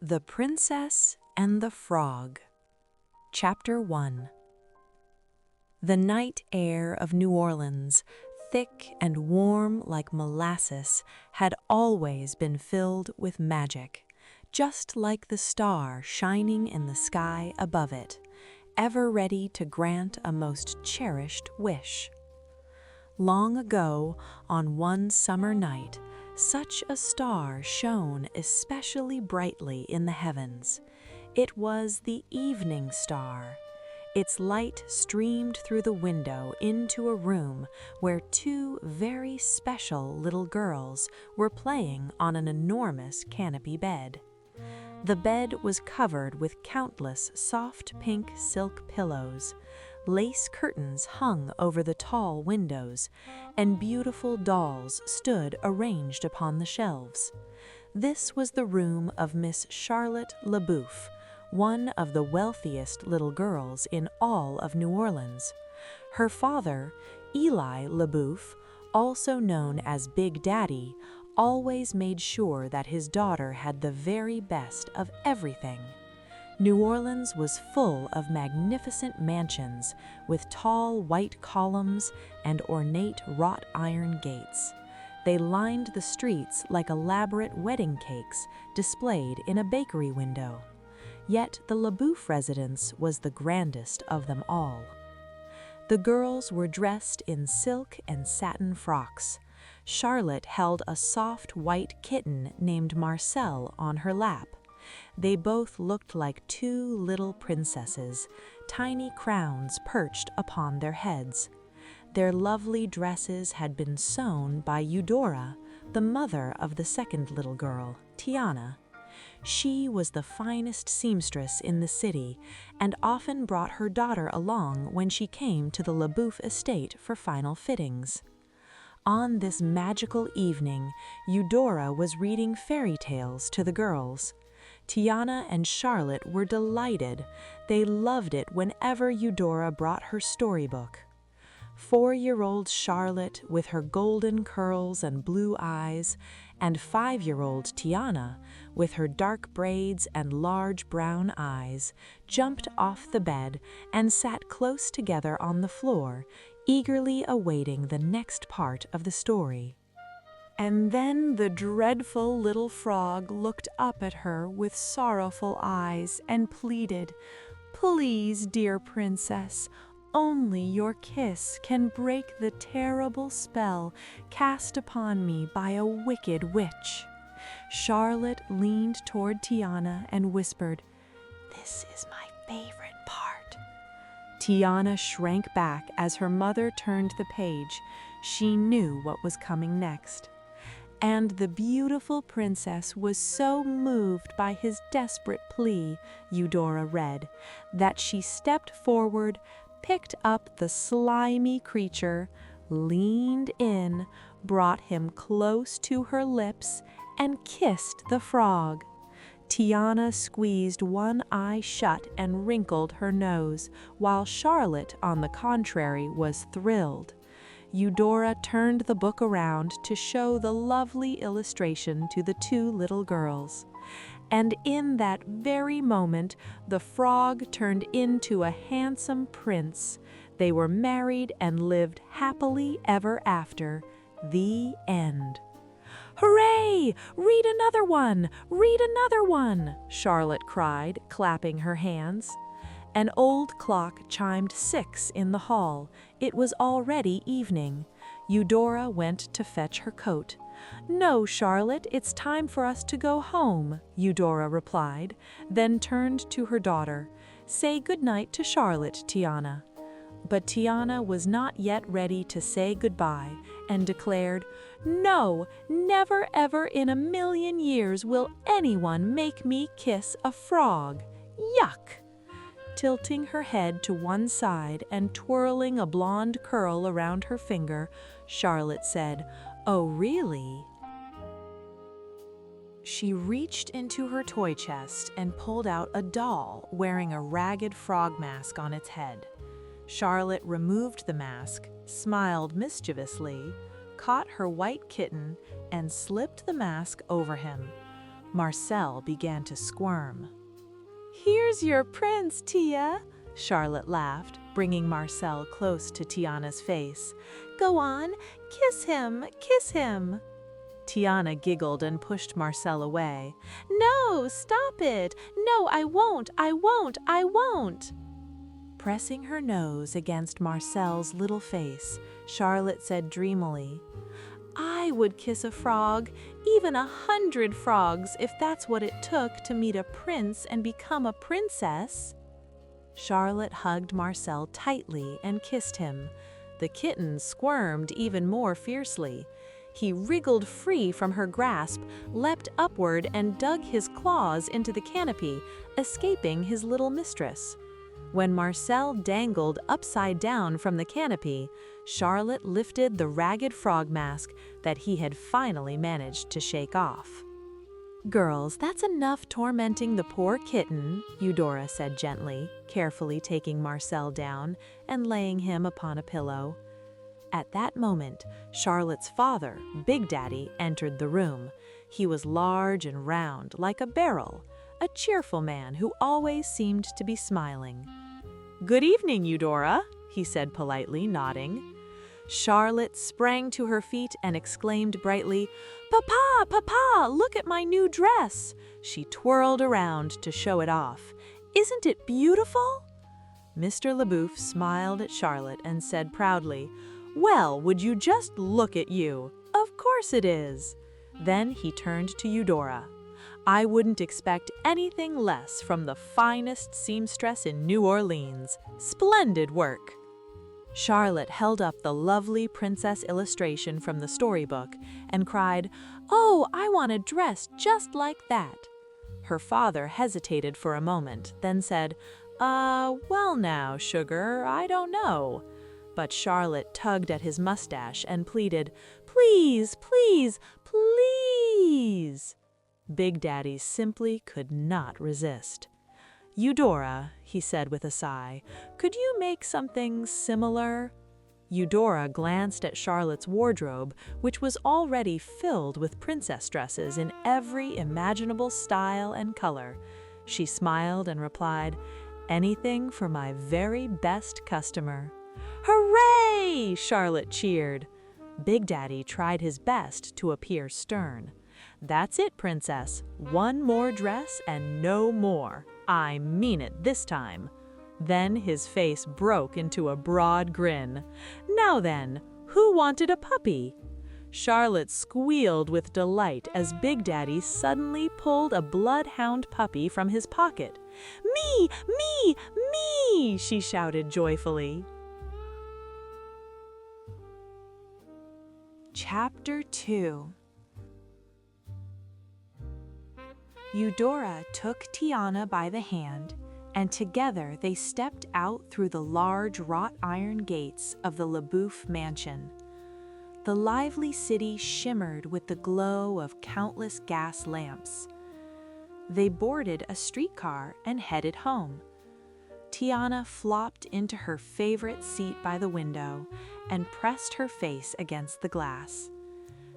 The Princess and the Frog. Chapter 1. The night air of New Orleans, thick and warm like molasses, had always been filled with magic, just like the star shining in the sky above it, ever ready to grant a most cherished wish. Long ago, on one summer night, such a star shone especially brightly in the heavens. It was the evening star. Its light streamed through the window into a room where two very special little girls were playing on an enormous canopy bed. The bed was covered with countless soft pink silk pillows. Lace curtains hung over the tall windows, and beautiful dolls stood arranged upon the shelves. This was the room of Miss Charlotte LeBoeuf, one of the wealthiest little girls in all of New Orleans. Her father, Eli LeBoeuf, also known as Big Daddy, always made sure that his daughter had the very best of everything. New Orleans was full of magnificent mansions with tall white columns and ornate wrought iron gates. They lined the streets like elaborate wedding cakes displayed in a bakery window. Yet the LeBoeuf residence was the grandest of them all. The girls were dressed in silk and satin frocks. Charlotte held a soft white kitten named Marcel on her lap. They both looked like two little princesses, tiny crowns perched upon their heads. Their lovely dresses had been sewn by Eudora, the mother of the second little girl, Tiana. She was the finest seamstress in the city and often brought her daughter along when she came to the LeBoeuf estate for final fittings. On this magical evening, Eudora was reading fairy tales to the girls. Tiana and Charlotte were delighted. They loved it whenever Eudora brought her storybook. 4-year-old Charlotte, with her golden curls and blue eyes, and 5-year-old Tiana, with her dark braids and large brown eyes, jumped off the bed and sat close together on the floor, eagerly awaiting the next part of the story. And then the dreadful little frog looked up at her with sorrowful eyes and pleaded, "Please, dear princess, only your kiss can break the terrible spell cast upon me by a wicked witch." Charlotte leaned toward Tiana and whispered, "This is my favorite part." Tiana shrank back as her mother turned the page. She knew what was coming next. And the beautiful princess was so moved by his desperate plea, Eudora read, that she stepped forward, picked up the slimy creature, leaned in, brought him close to her lips, and kissed the frog. Tiana squeezed one eye shut and wrinkled her nose, while Charlotte, on the contrary, was thrilled. Eudora turned the book around to show the lovely illustration to the two little girls. And in that very moment, the frog turned into a handsome prince. They were married and lived happily ever after. The end. "Hooray! Read another one! Read another one!" Charlotte cried, clapping her hands. An old clock chimed 6 in the hall. It was already evening. Eudora went to fetch her coat. "No, Charlotte, it's time for us to go home," Eudora replied, then turned to her daughter. "Say good night to Charlotte, Tiana." But Tiana was not yet ready to say goodbye and declared, "No, never ever in a million years will anyone make me kiss a frog. Yuck!" Tilting her head to one side and twirling a blonde curl around her finger, Charlotte said, "Oh, really?" She reached into her toy chest and pulled out a doll wearing a ragged frog mask on its head. Charlotte removed the mask, smiled mischievously, caught her white kitten, and slipped the mask over him. Marcel began to squirm. "Here's your prince, Tia," Charlotte laughed, bringing Marcel close to Tiana's face. "Go on, kiss him, kiss him." Tiana giggled and pushed Marcel away. "No, stop it! No, I won't, I won't, I won't!" Pressing her nose against Marcel's little face, Charlotte said dreamily, "I would kiss a frog, even 100 frogs, if that's what it took to meet a prince and become a princess." Charlotte hugged Marcel tightly and kissed him. The kitten squirmed even more fiercely. He wriggled free from her grasp, leapt upward, and dug his claws into the canopy, escaping his little mistress. When Marcel dangled upside down from the canopy, Charlotte lifted the ragged frog mask that he had finally managed to shake off. "Girls, that's enough tormenting the poor kitten," Eudora said gently, carefully taking Marcel down and laying him upon a pillow. At that moment, Charlotte's father, Big Daddy, entered the room. He was large and round, like a barrel, a cheerful man who always seemed to be smiling. "Good evening, Eudora," he said politely, nodding. Charlotte sprang to her feet and exclaimed brightly, "Papa, Papa, look at my new dress!" She twirled around to show it off. "Isn't it beautiful?" Mr. LeBouf smiled at Charlotte and said proudly, "Well, would you just look at you? Of course it is." Then he turned to Eudora. "I wouldn't expect anything less from the finest seamstress in New Orleans. Splendid work." Charlotte held up the lovely princess illustration from the storybook and cried, "Oh, I want a dress just like that." Her father hesitated for a moment, then said, Well now, sugar, I don't know." But Charlotte tugged at his mustache and pleaded, "Please, please, please." Big Daddy simply could not resist. "Eudora," he said with a sigh, "could you make something similar?" Eudora glanced at Charlotte's wardrobe, which was already filled with princess dresses in every imaginable style and color. She smiled and replied, "Anything for my very best customer." "Hooray!" Charlotte cheered. Big Daddy tried his best to appear stern. "That's it, princess. One more dress and no more. I mean it this time." Then his face broke into a broad grin. "Now then, who wanted a puppy?" Charlotte squealed with delight as Big Daddy suddenly pulled a bloodhound puppy from his pocket. "Me! Me! Me!" she shouted joyfully. Chapter 2. Eudora took Tiana by the hand, and together they stepped out through the large wrought iron gates of the LeBouf mansion. The lively city shimmered with the glow of countless gas lamps. They boarded a streetcar and headed home. Tiana flopped into her favorite seat by the window and pressed her face against the glass.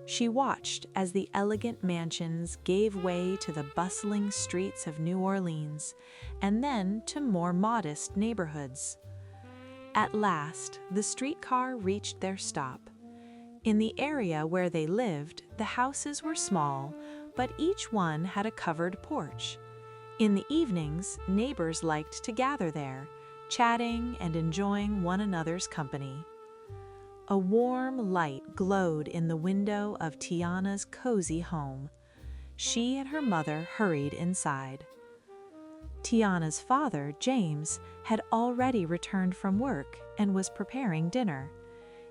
She watched as the elegant mansions gave way to the bustling streets of New Orleans and then to more modest neighborhoods. At last, the streetcar reached their stop. In the area where they lived, the houses were small, but each one had a covered porch. In the evenings, neighbors liked to gather there, chatting and enjoying one another's company. A warm light glowed in the window of Tiana's cozy home. She and her mother hurried inside. Tiana's father, James, had already returned from work and was preparing dinner.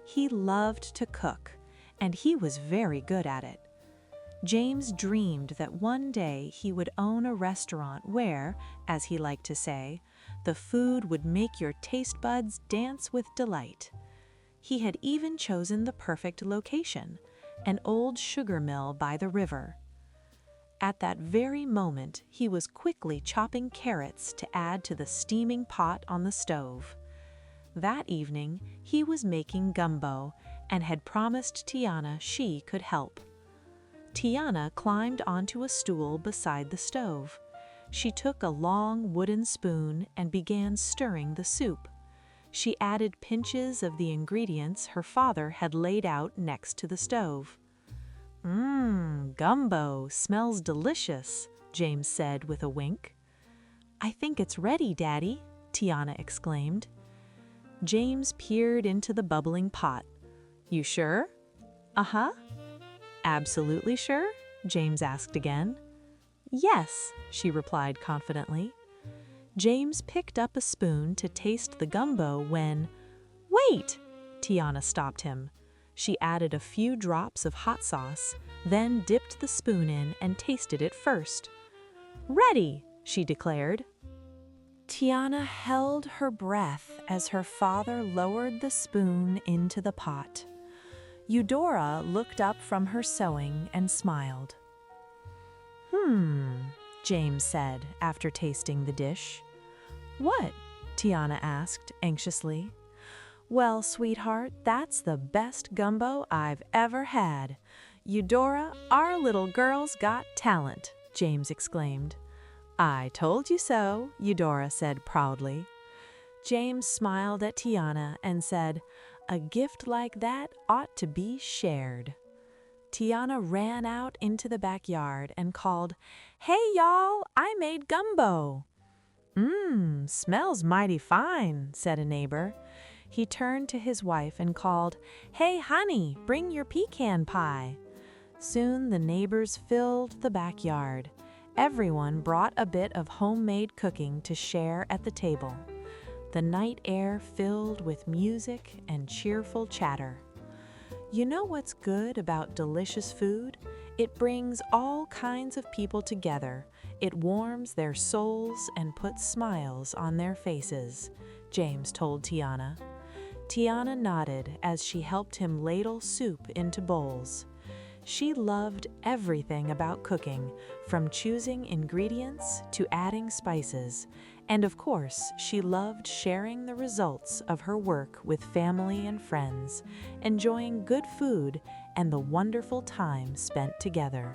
He loved to cook, and he was very good at it. James dreamed that one day he would own a restaurant where, as he liked to say, the food would make your taste buds dance with delight. He had even chosen the perfect location, an old sugar mill by the river. At that very moment, he was quickly chopping carrots to add to the steaming pot on the stove. That evening, he was making gumbo and had promised Tiana she could help. Tiana climbed onto a stool beside the stove. She took a long wooden spoon and began stirring the soup. She added pinches of the ingredients her father had laid out next to the stove. Gumbo smells delicious," James said with a wink. "I think it's ready, Daddy," Tiana exclaimed. James peered into the bubbling pot. "You sure?" "Uh-huh." "Absolutely sure?" James asked again. "Yes," she replied confidently. James picked up a spoon to taste the gumbo when... "Wait!" Tiana stopped him. She added a few drops of hot sauce, then dipped the spoon in and tasted it first. "Ready!" she declared. Tiana held her breath as her father lowered the spoon into the pot. Eudora looked up from her sewing and smiled. James said after tasting the dish. "What?" Tiana asked anxiously. "Well, sweetheart, that's the best gumbo I've ever had. Eudora, our little girl's got talent," James exclaimed. "I told you so," Eudora said proudly. James smiled at Tiana and said, "A gift like that ought to be shared." Tiana ran out into the backyard and called, "Hey, y'all, I made gumbo." Smells mighty fine," said a neighbor. He turned to his wife and called, "Hey, honey, bring your pecan pie." Soon the neighbors filled the backyard. Everyone brought a bit of homemade cooking to share at the table. The night air filled with music and cheerful chatter. You know what's good about delicious food? It brings all kinds of people together. It warms their souls and puts smiles on their faces, James told Tiana. Tiana nodded as she helped him ladle soup into bowls. She loved everything about cooking, from choosing ingredients to adding spices, and of course, she loved sharing the results of her work with family and friends, enjoying good food and the wonderful time spent together.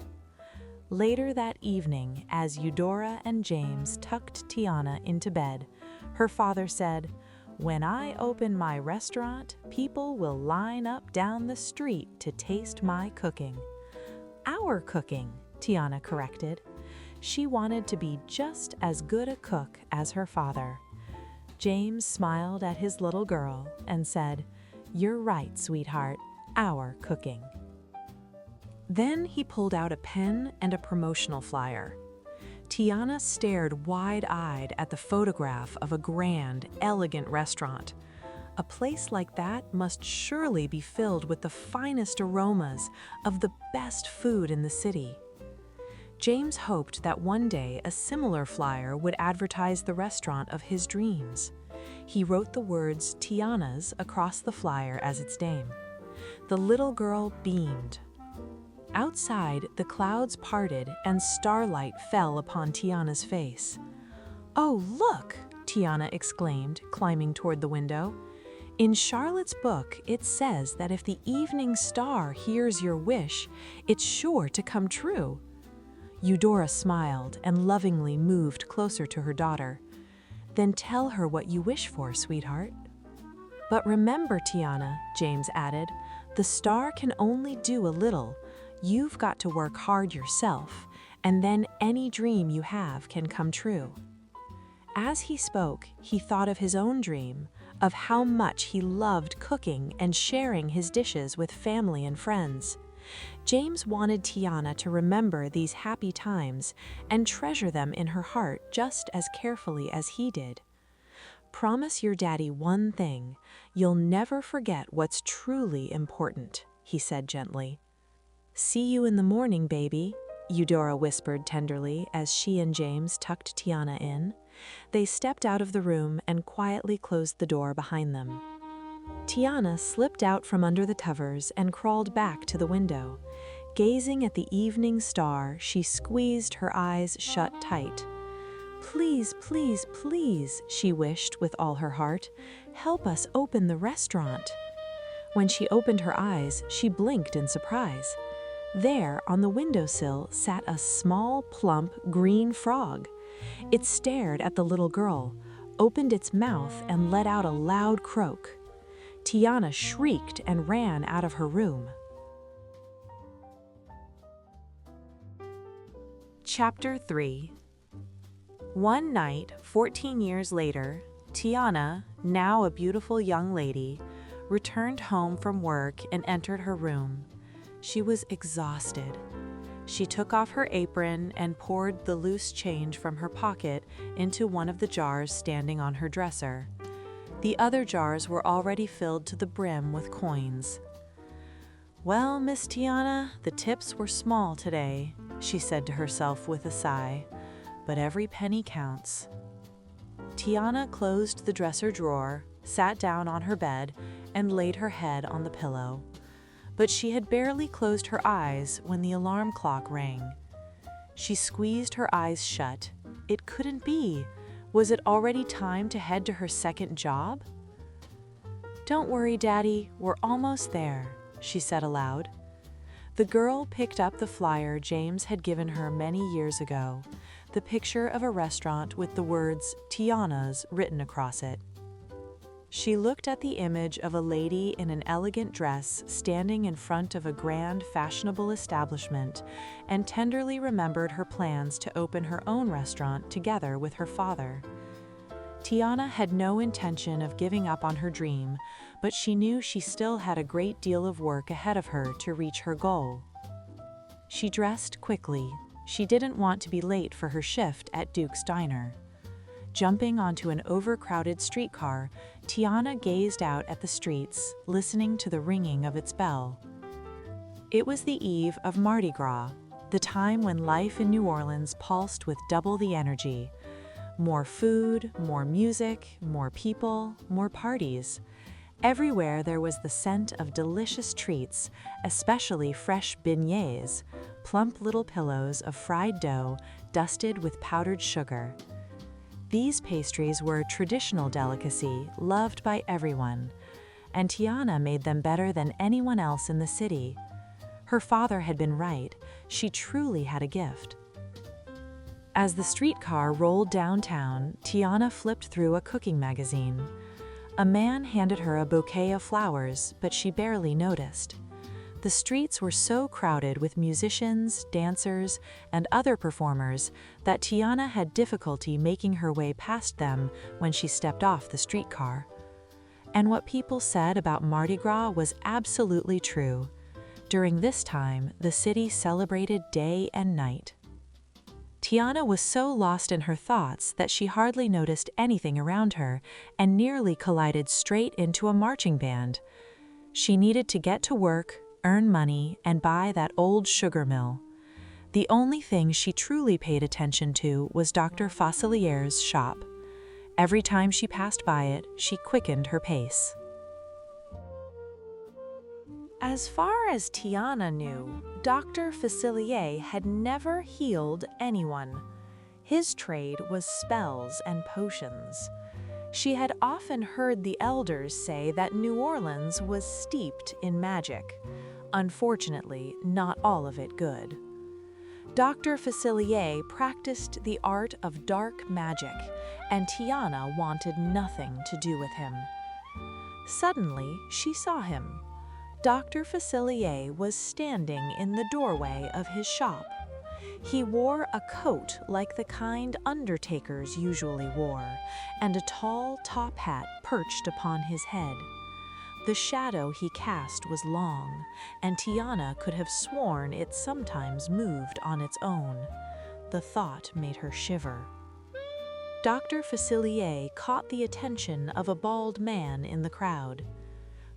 Later that evening, as Eudora and James tucked Tiana into bed, her father said, "When I open my restaurant, people will line up down the street to taste my cooking." "Our cooking," Tiana corrected. She wanted to be just as good a cook as her father. James smiled at his little girl and said, "You're right, sweetheart, our cooking." Then he pulled out a pen and a promotional flyer. Tiana stared wide-eyed at the photograph of a grand, elegant restaurant. A place like that must surely be filled with the finest aromas of the best food in the city. James hoped that one day a similar flyer would advertise the restaurant of his dreams. He wrote the words Tiana's across the flyer as its name. The little girl beamed. Outside, the clouds parted and starlight fell upon Tiana's face. "Oh, look!" Tiana exclaimed, climbing toward the window. "In Charlotte's book, it says that if the evening star hears your wish, it's sure to come true." Eudora smiled and lovingly moved closer to her daughter. "Then tell her what you wish for, sweetheart." "But remember, Tiana," James added, "the star can only do a little. You've got to work hard yourself, and then any dream you have can come true." As he spoke, he thought of his own dream, of how much he loved cooking and sharing his dishes with family and friends. James wanted Tiana to remember these happy times and treasure them in her heart just as carefully as he did. "Promise your daddy one thing. You'll never forget what's truly important," he said gently. "See you in the morning, baby," Eudora whispered tenderly as she and James tucked Tiana in. They stepped out of the room and quietly closed the door behind them. Tiana slipped out from under the covers and crawled back to the window. Gazing at the evening star, she squeezed her eyes shut tight. "Please, please, please," she wished with all her heart, "help us open the restaurant." When she opened her eyes, she blinked in surprise. There, on the windowsill, sat a small, plump, green frog. It stared at the little girl, opened its mouth, and let out a loud croak. Tiana shrieked and ran out of her room. Chapter 3. One night, 14 years later, Tiana, now a beautiful young lady, returned home from work and entered her room. She was exhausted. She took off her apron and poured the loose change from her pocket into one of the jars standing on her dresser. The other jars were already filled to the brim with coins. "Well, Miss Tiana, the tips were small today," she said to herself with a sigh, "but every penny counts." Tiana closed the dresser drawer, sat down on her bed, and laid her head on the pillow. But she had barely closed her eyes when the alarm clock rang. She squeezed her eyes shut. It couldn't be. Was it already time to head to her second job? "Don't worry, Daddy, we're almost there," she said aloud. The girl picked up the flyer James had given her many years ago, the picture of a restaurant with the words Tiana's written across it. She looked at the image of a lady in an elegant dress standing in front of a grand, fashionable establishment and tenderly remembered her plans to open her own restaurant together with her father. Tiana had no intention of giving up on her dream, but she knew she still had a great deal of work ahead of her to reach her goal. She dressed quickly. She didn't want to be late for her shift at Duke's Diner. Jumping onto an overcrowded streetcar, Tiana gazed out at the streets, listening to the ringing of its bell. It was the eve of Mardi Gras, the time when life in New Orleans pulsed with double the energy. More food, more music, more people, more parties. Everywhere there was the scent of delicious treats, especially fresh beignets, plump little pillows of fried dough dusted with powdered sugar. These pastries were a traditional delicacy loved by everyone, and Tiana made them better than anyone else in the city. Her father had been right. She truly had a gift. As the streetcar rolled downtown, Tiana flipped through a cooking magazine. A man handed her a bouquet of flowers, but she barely noticed. The streets were so crowded with musicians, dancers, and other performers that Tiana had difficulty making her way past them when she stepped off the streetcar. And what people said about Mardi Gras was absolutely true. During this time, the city celebrated day and night. Tiana was so lost in her thoughts that she hardly noticed anything around her and nearly collided straight into a marching band. She needed to get to work, earn money, and buy that old sugar mill. The only thing she truly paid attention to was Dr. Facilier's shop. Every time she passed by it, she quickened her pace. As far as Tiana knew, Dr. Facilier had never healed anyone. His trade was spells and potions. She had often heard the elders say that New Orleans was steeped in magic. Unfortunately, not all of it good. Dr. Facilier practiced the art of dark magic, and Tiana wanted nothing to do with him. Suddenly, she saw him. Dr. Facilier was standing in the doorway of his shop. He wore a coat like the kind undertakers usually wore, and a tall top hat perched upon his head. The shadow he cast was long, and Tiana could have sworn it sometimes moved on its own. The thought made her shiver. Dr. Facilier caught the attention of a bald man in the crowd.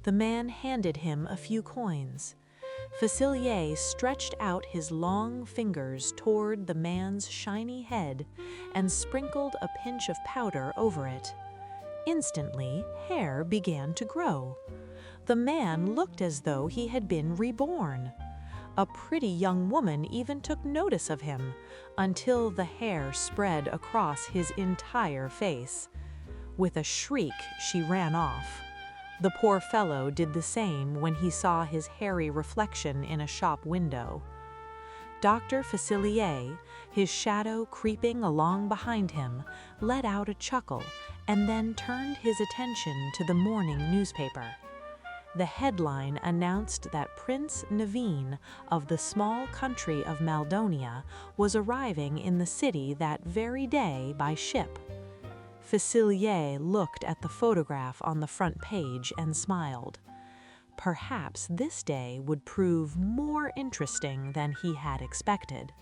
The man handed him a few coins. Facilier stretched out his long fingers toward the man's shiny head and sprinkled a pinch of powder over it. Instantly, hair began to grow. The man looked as though he had been reborn. A pretty young woman even took notice of him, until the hair spread across his entire face. With a shriek, she ran off. The poor fellow did the same when he saw his hairy reflection in a shop window. Dr. Facilier, his shadow creeping along behind him, let out a chuckle and then turned his attention to the morning newspaper. The headline announced that Prince Naveen of the small country of Maldonia was arriving in the city that very day by ship. Facilier looked at the photograph on the front page and smiled. Perhaps this day would prove more interesting than he had expected.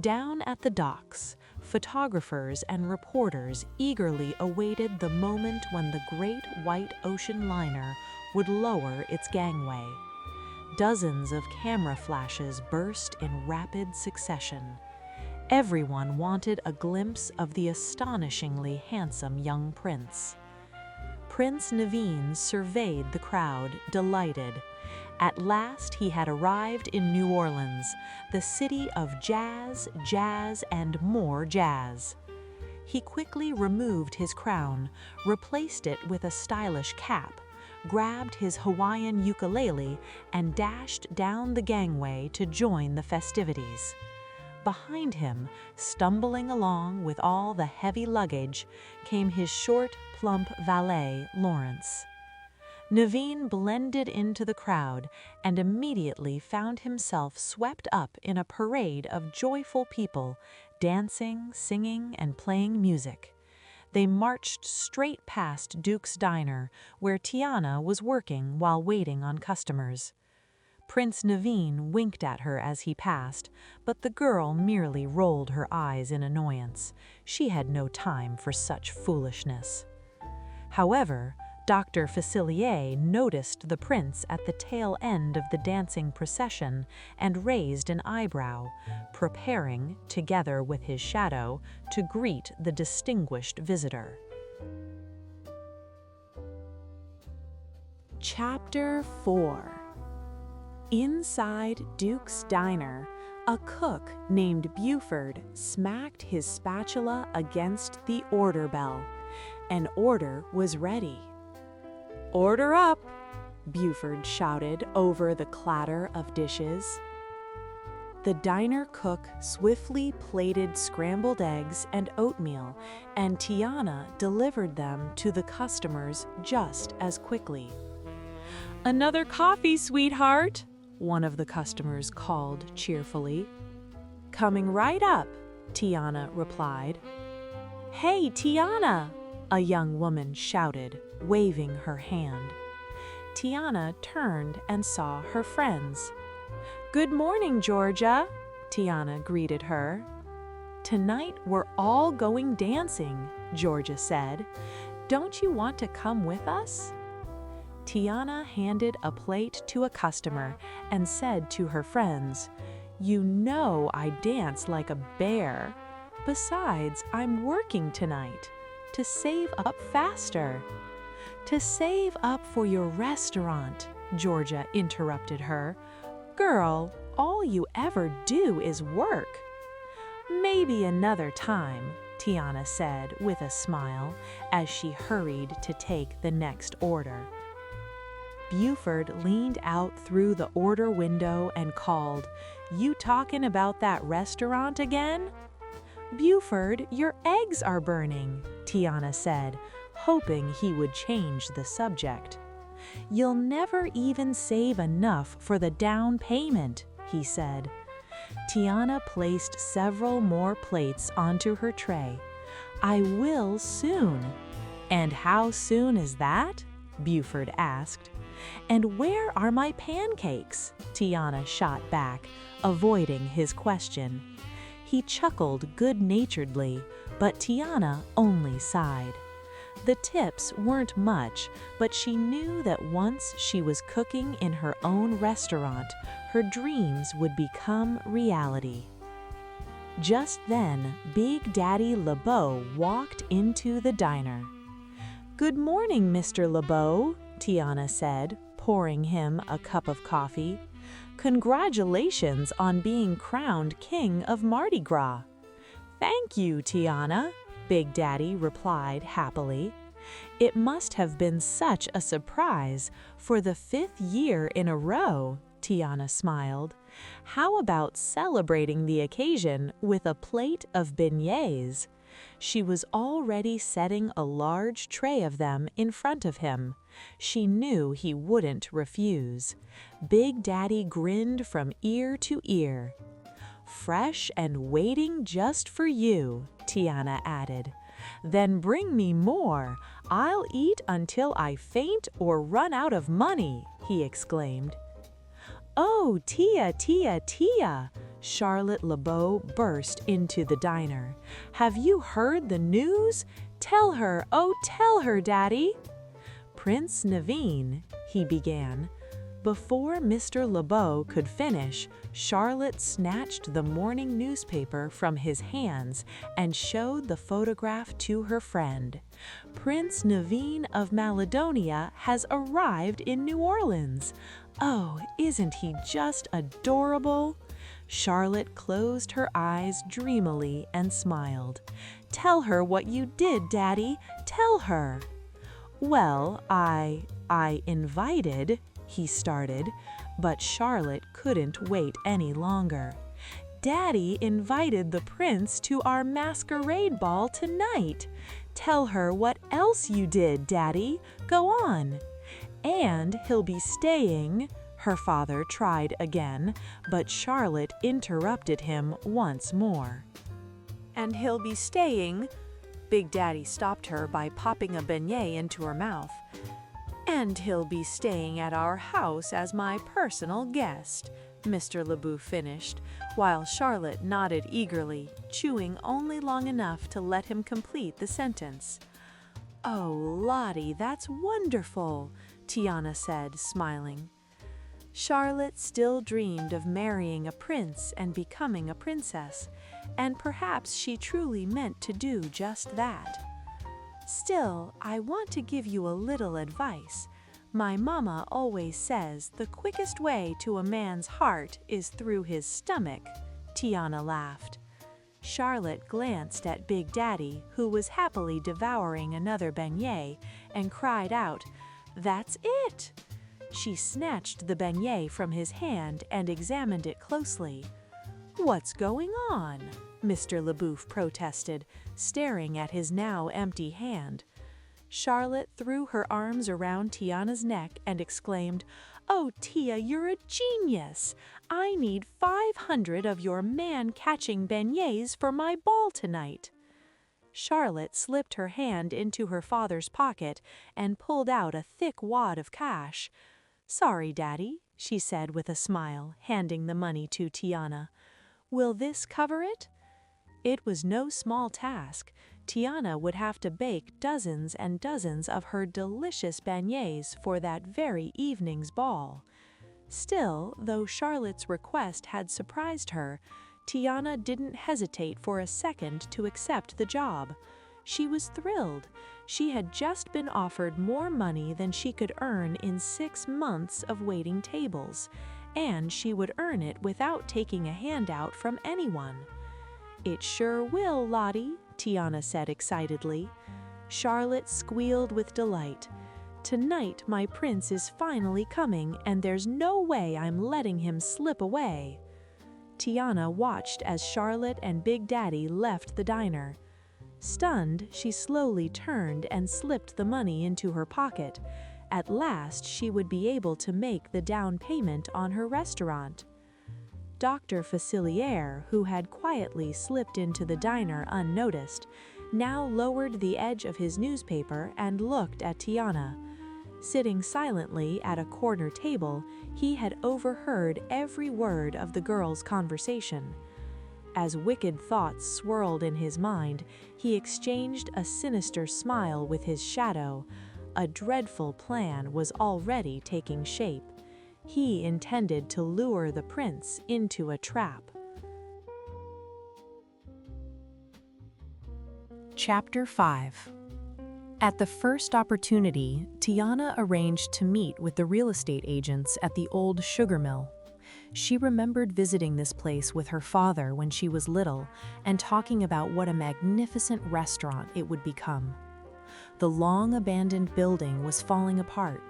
Down at the docks, photographers and reporters eagerly awaited the moment when the great white ocean liner would lower its gangway. Dozens of camera flashes burst in rapid succession. Everyone wanted a glimpse of the astonishingly handsome young prince. Prince Naveen surveyed the crowd, delighted. At last he had arrived in New Orleans, the city of jazz, jazz, and more jazz. He quickly removed his crown, replaced it with a stylish cap, grabbed his Hawaiian ukulele, and dashed down the gangway to join the festivities. Behind him, stumbling along with all the heavy luggage, came his short, plump valet, Lawrence. Naveen blended into the crowd and immediately found himself swept up in a parade of joyful people, dancing, singing, and playing music. They marched straight past Duke's diner, where Tiana was working while waiting on customers. Prince Naveen winked at her as he passed, but the girl merely rolled her eyes in annoyance. She had no time for such foolishness. However, Dr. Facilier noticed the prince at the tail end of the dancing procession and raised an eyebrow, preparing, together with his shadow, to greet the distinguished visitor. Chapter 4. Inside Duke's diner, a cook named Buford smacked his spatula against the order bell. An order was ready. "Order up!" Buford shouted over the clatter of dishes. The diner cook swiftly plated scrambled eggs and oatmeal, and Tiana delivered them to the customers just as quickly. "Another coffee, sweetheart," one of the customers called cheerfully. "Coming right up," Tiana replied. "Hey, Tiana!" a young woman shouted, waving her hand. Tiana turned and saw her friends. "Good morning, Georgia," Tiana greeted her. "Tonight we're all going dancing," Georgia said. "Don't you want to come with us?" Tiana handed a plate to a customer and said to her friends, "You know I dance like a bear. Besides, I'm working tonight. To save up faster." "To save up for your restaurant," Georgia interrupted her. "Girl, all you ever do is work." "Maybe another time," Tiana said with a smile as she hurried to take the next order. Buford leaned out through the order window and called, "You talking about that restaurant again?" "Buford, your eggs are burning," Tiana said, hoping he would change the subject. "You'll never even save enough for the down payment," he said. Tiana placed several more plates onto her tray. "I will soon." "And how soon is that?" Buford asked. "And where are my pancakes?" Tiana shot back, avoiding his question. He chuckled good-naturedly, but Tiana only sighed. The tips weren't much, but she knew that once she was cooking in her own restaurant, her dreams would become reality. Just then, Big Daddy LeBeau walked into the diner. "Good morning, Mr. LeBeau," Tiana said, pouring him a cup of coffee. "Congratulations on being crowned King of Mardi Gras." "Thank you, Tiana," Big Daddy replied happily. It must have been such a surprise for the 5th year in a row, Tiana smiled. How about celebrating the occasion with a plate of beignets? She was already setting a large tray of them in front of him. She knew he wouldn't refuse. Big Daddy grinned from ear to ear. "Fresh and waiting just for you," Tiana added. "Then bring me more. I'll eat until I faint or run out of money," he exclaimed. "Oh, Tia, Tia, Tia!" Charlotte LeBeau burst into the diner. "Have you heard the news? Tell her, oh, tell her, Daddy!" "Prince Naveen," he began. Before Mr. LeBeau could finish, Charlotte snatched the morning newspaper from his hands and showed the photograph to her friend. "Prince Naveen of Maladonia has arrived in New Orleans. Oh, isn't he just adorable?" Charlotte closed her eyes dreamily and smiled. "Tell her what you did, Daddy. Tell her." "Well, I invited," he started, but Charlotte couldn't wait any longer. "Daddy invited the prince to our masquerade ball tonight. Tell her what else you did, Daddy. Go on." "And he'll be staying," her father tried again, but Charlotte interrupted him once more. "And he'll be staying," Big Daddy stopped her by popping a beignet into her mouth. "And he'll be staying at our house as my personal guest," Mr. LeBeau finished, while Charlotte nodded eagerly, chewing only long enough to let him complete the sentence. "Oh, Lottie, that's wonderful," Tiana said, smiling. Charlotte still dreamed of marrying a prince and becoming a princess, and perhaps she truly meant to do just that. "Still, I want to give you a little advice. My mama always says the quickest way to a man's heart is through his stomach," Tiana laughed. Charlotte glanced at Big Daddy, who was happily devouring another beignet, and cried out, "That's it!" She snatched the beignet from his hand and examined it closely. "What's going on?" Mr. LeBeau protested, staring at his now empty hand. Charlotte threw her arms around Tiana's neck and exclaimed, "Oh, Tia, you're a genius! I need 500 of your man-catching beignets for my ball tonight." Charlotte slipped her hand into her father's pocket and pulled out a thick wad of cash. "Sorry, Daddy," she said with a smile, handing the money to Tiana. "Will this cover it?" It was no small task. Tiana would have to bake dozens and dozens of her delicious beignets for that very evening's ball. Still, though Charlotte's request had surprised her, Tiana didn't hesitate for a second to accept the job. She was thrilled. She had just been offered more money than she could earn in 6 months of waiting tables, and she would earn it without taking a handout from anyone. "It sure will, Lottie," Tiana said excitedly. Charlotte squealed with delight. "Tonight my prince is finally coming, and there's no way I'm letting him slip away." Tiana watched as Charlotte and Big Daddy left the diner. Stunned, she slowly turned and slipped the money into her pocket. At last, she would be able to make the down payment on her restaurant. Dr. Facilier, who had quietly slipped into the diner unnoticed, now lowered the edge of his newspaper and looked at Tiana. Sitting silently at a corner table, he had overheard every word of the girls' conversation. As wicked thoughts swirled in his mind, he exchanged a sinister smile with his shadow. A dreadful plan was already taking shape. He intended to lure the prince into a trap. Chapter 5. At the first opportunity, Tiana arranged to meet with the real estate agents at the old sugar mill. She remembered visiting this place with her father when she was little and talking about what a magnificent restaurant it would become. The long-abandoned building was falling apart.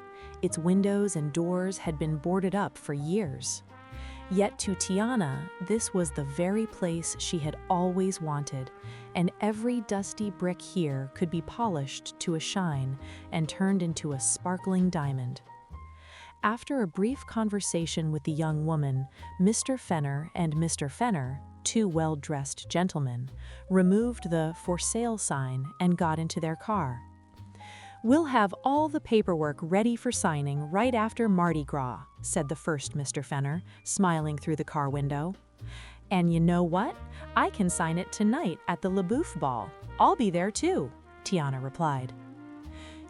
Its windows and doors had been boarded up for years. Yet to Tiana, this was the very place she had always wanted, and every dusty brick here could be polished to a shine and turned into a sparkling diamond. After a brief conversation with the young woman, Mr. Fenner and Mr. Fenner, two well-dressed gentlemen, removed the "for sale" sign and got into their car. "We'll have all the paperwork ready for signing right after Mardi Gras," said the first Mr. Fenner, smiling through the car window. "And you know what? I can sign it tonight at the LaBouffe ball. I'll be there too," Tiana replied.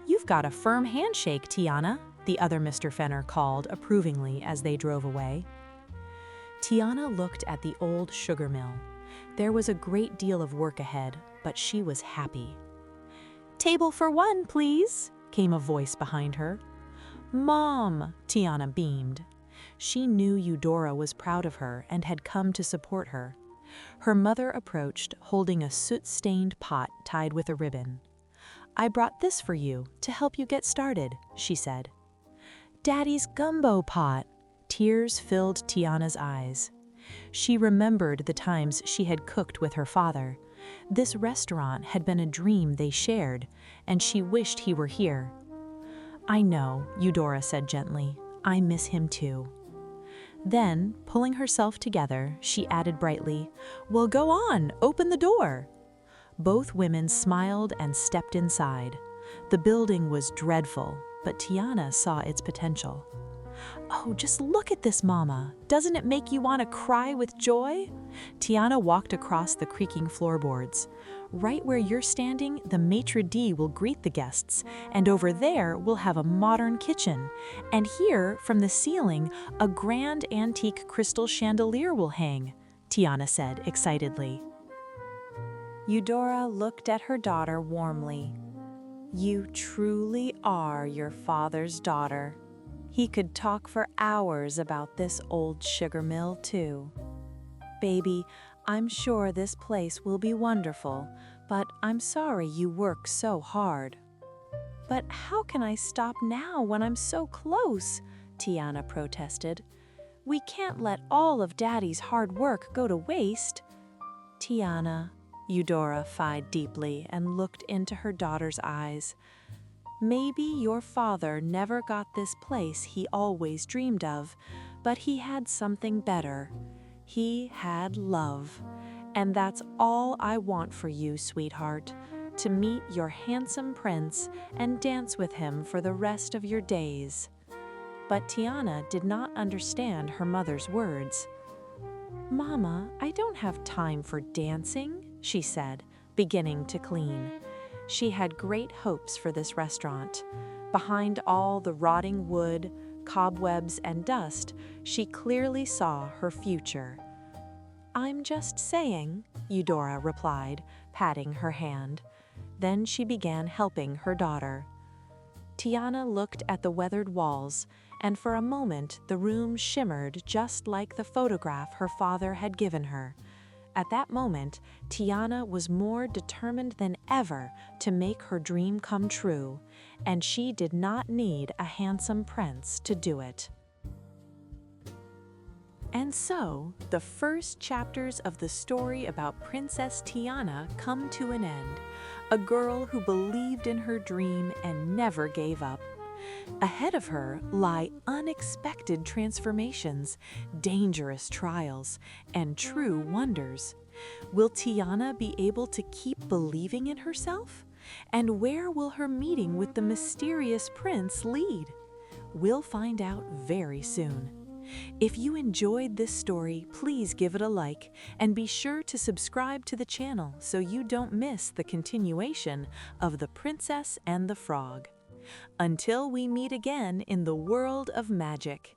"You've got a firm handshake, Tiana," the other Mr. Fenner called approvingly as they drove away. Tiana looked at the old sugar mill. There was a great deal of work ahead, but she was happy. "Table for one, please," came a voice behind her. "Mom," Tiana beamed. She knew Eudora was proud of her and had come to support her. Her mother approached, holding a soot-stained pot tied with a ribbon. "I brought this for you to help you get started," she said. "Daddy's gumbo pot." Tears filled Tiana's eyes. She remembered the times she had cooked with her father. This restaurant had been a dream they shared, and she wished he were here. "I know," Eudora said gently. "I miss him too." Then, pulling herself together, she added brightly, "Well, go on, open the door." Both women smiled and stepped inside. The building was dreadful, but Tiana saw its potential. "Oh, just look at this, Mama. Doesn't it make you want to cry with joy?" Tiana walked across the creaking floorboards. "Right where you're standing, the maitre d' will greet the guests, and over there we'll have a modern kitchen. And here, from the ceiling, a grand antique crystal chandelier will hang," Tiana said excitedly. Eudora looked at her daughter warmly. "You truly are your father's daughter." He could talk for hours about this old sugar mill, too. "Baby, I'm sure this place will be wonderful, but I'm sorry you work so hard." "But how can I stop now when I'm so close?" Tiana protested. "We can't let all of Daddy's hard work go to waste." "Tiana," Eudora sighed deeply and looked into her daughter's eyes. "Maybe your father never got this place he always dreamed of, but he had something better. He had love. And that's all I want for you, sweetheart, to meet your handsome prince and dance with him for the rest of your days." But Tiana did not understand her mother's words. "Mama, I don't have time for dancing," she said, beginning to clean. She had great hopes for this restaurant. Behind all the rotting wood, cobwebs, and dust, she clearly saw her future. "I'm just saying," Eudora replied, patting her hand. Then she began helping her daughter. Tiana looked at the weathered walls, and for a moment the room shimmered just like the photograph her father had given her. At that moment, Tiana was more determined than ever to make her dream come true, and she did not need a handsome prince to do it. And so, the first chapters of the story about Princess Tiana come to an end, a girl who believed in her dream and never gave up. Ahead of her lie unexpected transformations, dangerous trials, and true wonders. Will Tiana be able to keep believing in herself? And where will her meeting with the mysterious prince lead? We'll find out very soon. If you enjoyed this story, please give it a like and be sure to subscribe to the channel so you don't miss the continuation of The Princess and the Frog. Until we meet again in the world of magic.